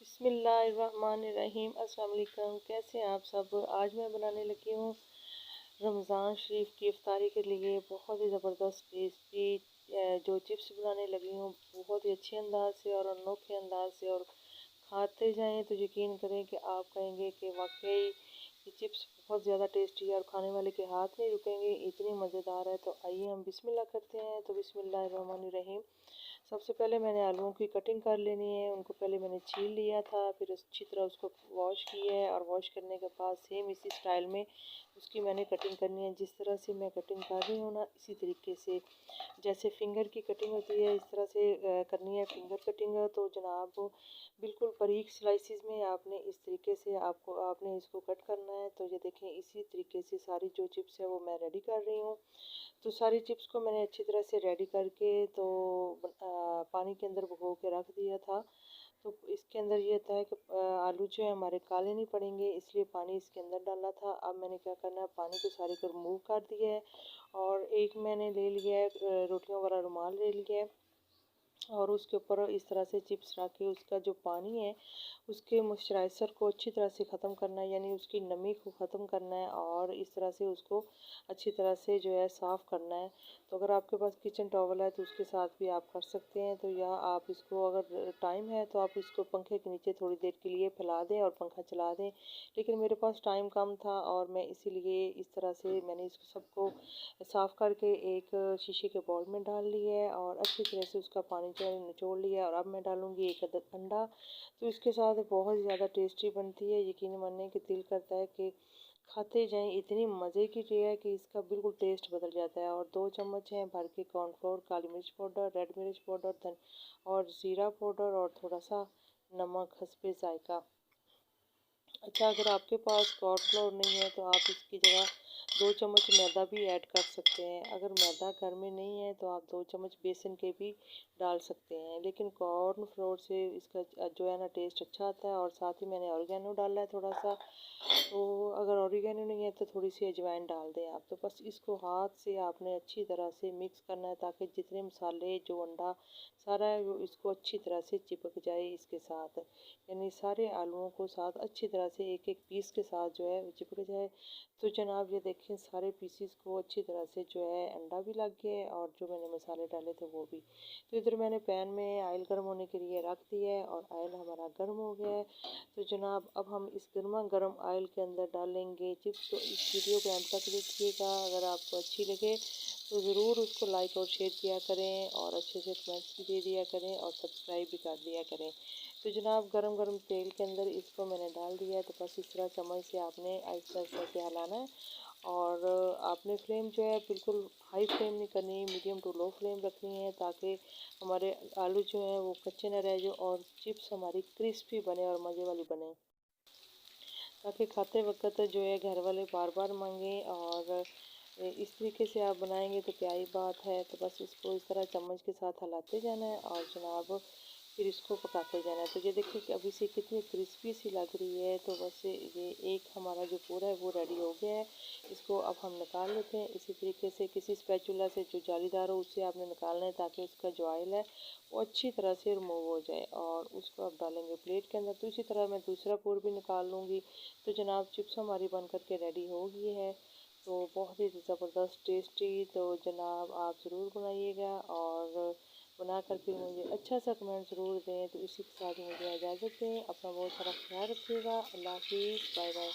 बिस्मिल्लाहिर्रहमानिर्रहीम। अस्सलाम वालेकुम। कैसे हैं आप सब। आज मैं बनाने लगी हूँ रमज़ान शरीफ की इफ्तारी के लिए बहुत ही ज़बरदस्त टेस्टी जो चिप्स बनाने लगी हूँ, बहुत ही अच्छे अंदाज से और अनोखे अंदाज से। और खाते जाएं तो यकीन करें कि आप कहेंगे कि वाकई ये चिप्स बहुत ज़्यादा टेस्टी है और खाने वाले के हाथ नहीं रुकेंगे, इतनी मज़ेदार है। तो आइए हम बिस्मिल्लाह करते हैं। तो बिस्मिल्लाहिर्रहमानिर्रहीम। सबसे पहले मैंने आलूओं की कटिंग कर लेनी है। उनको पहले मैंने छील लिया था, फिर अच्छी तरह उसको वॉश किया है और वॉश करने के बाद सेम इसी स्टाइल में उसकी मैंने कटिंग करनी है। जिस तरह से मैं कटिंग कर रही हूँ ना, इसी तरीके से जैसे फिंगर की कटिंग होती है इस तरह से करनी है फिंगर कटिंग। तो जनाब बिल्कुल बारीक स्लाइसिस में आपने इस तरीके से आपने इसको कट करना है। तो ये देखें, इसी तरीके से सारी जो चिप्स है वो मैं रेडी कर रही हूँ। तो सारी चिप्स को मैंने अच्छी तरह से रेडी करके तो पानी के अंदर भिगो के रख दिया था। तो इसके अंदर ये था कि आलू जो है हमारे काले नहीं पड़ेंगे, इसलिए पानी इसके अंदर डालना था। अब मैंने क्या करना है, पानी को सारे को रिमूव कर दिया है और एक मैंने ले लिया है रोटियों वाला रुमाल ले लिया है और उसके ऊपर इस तरह से चिप्स रख के उसका जो पानी है उसके मॉइस्चराइज़र को अच्छी तरह से ख़त्म करना है, यानी उसकी नमी को ख़त्म करना है और इस तरह से उसको अच्छी तरह से जो है साफ़ करना है। तो अगर आपके पास किचन टॉवल है तो उसके साथ भी आप कर सकते हैं। तो या आप इसको अगर टाइम है तो आप इसको पंखे के नीचे थोड़ी देर के लिए फैला दें और पंखा चला दें, लेकिन मेरे पास टाइम कम था और मैं इसीलिए इस तरह से मैंने इसको सबको साफ़ करके एक शीशे के बाउल में डाल लिया है और अच्छी तरह से उसका पानी जो है निचोड़ लिया है। और अब मैं डालूँगी एक अदद अंडा। तो इसके साथ बहुत ज़्यादा टेस्टी बनती है, यकीन मानने कि दिल करता है कि खाते जाएं, इतनी मज़े की चीज़ है कि इसका बिल्कुल टेस्ट बदल जाता है। और 2 चम्मच हैं भर के कॉर्नफ्लोर, काली मिर्च पाउडर, रेड मिर्च पाउडर, धन और ज़ीरा पाउडर और थोड़ा सा नमक हस्बे ज़ायका। अच्छा, अगर आपके पास कॉर्नफ्लोर नहीं है तो आप इसकी जगह 2 चम्मच मैदा भी ऐड कर सकते हैं। अगर मैदा घर में नहीं है तो आप 2 चम्मच बेसन के भी डाल सकते हैं, लेकिन कॉर्नफ्लोर से इसका जो है ना टेस्ट अच्छा आता है। और साथ ही मैंने ऑरिगेनो डाला है थोड़ा सा। तो अगर ऑरिगेनो नहीं है तो थोड़ी सी अजवाइन डाल दें आप। तो बस इसको हाथ से आपने अच्छी तरह से मिक्स करना है ताकि जितने मसाले जो अंडा सारा है वो इसको अच्छी तरह से चिपक जाए इसके साथ, यानी सारे आलूओं को साथ अच्छी तरह से एक एक पीस के साथ जो है चिपक जाए। तो जनाब ये देखें, सारे पीसीस को अच्छी तरह से जो है अंडा भी लग गया है और जो मैंने मसाले डाले थे वो भी। तो इधर मैंने पैन में ऑयल गर्म होने के लिए रख दिया है और ऑयल हमारा गर्म हो गया है। तो जनाब अब हम इस गर्मा गर्म ऑयल के अंदर डालेंगे चिप्स। तो इस वीडियो को अंत तक देखिएगा। अगर आपको अच्छी लगे तो ज़रूर उसको लाइक और शेयर किया करें और अच्छे से कमेंट्स भी दे दिया करें और सब्सक्राइब भी कर दिया करें। तो जनाब गरम गरम तेल के अंदर इसको मैंने डाल दिया है। तो बस इस तरह चम्मच से आपने आहिस्ता आहिस्ता से हिलाना है और आपने फ्लेम जो है बिल्कुल हाई फ्लेम नहीं करनी, मीडियम टू लो फ्लेम रखनी है ताकि हमारे आलू जो है वो कच्चे न रह जाए और चिप्स हमारी क्रिस्पी बने और मज़े वाली बने, ताकि खाते वक्त जो है घर वाले बार बार मांगें। और इस तरीके से आप बनाएंगे तो क्या ही बात है। तो बस इसको इस तरह चम्मच के साथ हिलाते जाना है और जनाब फिर इसको पकाते जाना है। तो ये देखिए कि अभी से कितनी क्रिस्पी सी लग रही है। तो बस ये एक हमारा जो पूरा है वो रेडी हो गया है। इसको अब हम निकाल लेते हैं। इसी तरीके से किसी स्पैचुला से जो जालीदार हो उससे आपने निकालना है ताकि उसका जो ऑयल है वो अच्छी तरह से रिमूव हो जाए और उसको अब डालेंगे प्लेट के अंदर। तो इसी तरह मैं दूसरा पूर भी निकाल लूँगी। तो जनाब चिप्स हमारी बन कर के रेडी हो गई है। तो बहुत ही ज़बरदस्त टेस्टी। तो जनाब आप ज़रूर बनाइएगा और बनाकर फिर मुझे अच्छा सा कमेंट ज़रूर दें। तो इसी के साथ मुझे इजाज़त दें। अपना बहुत सारा ख्याल रखिएगा। अल्लाह हाफिज़, बाय बाय।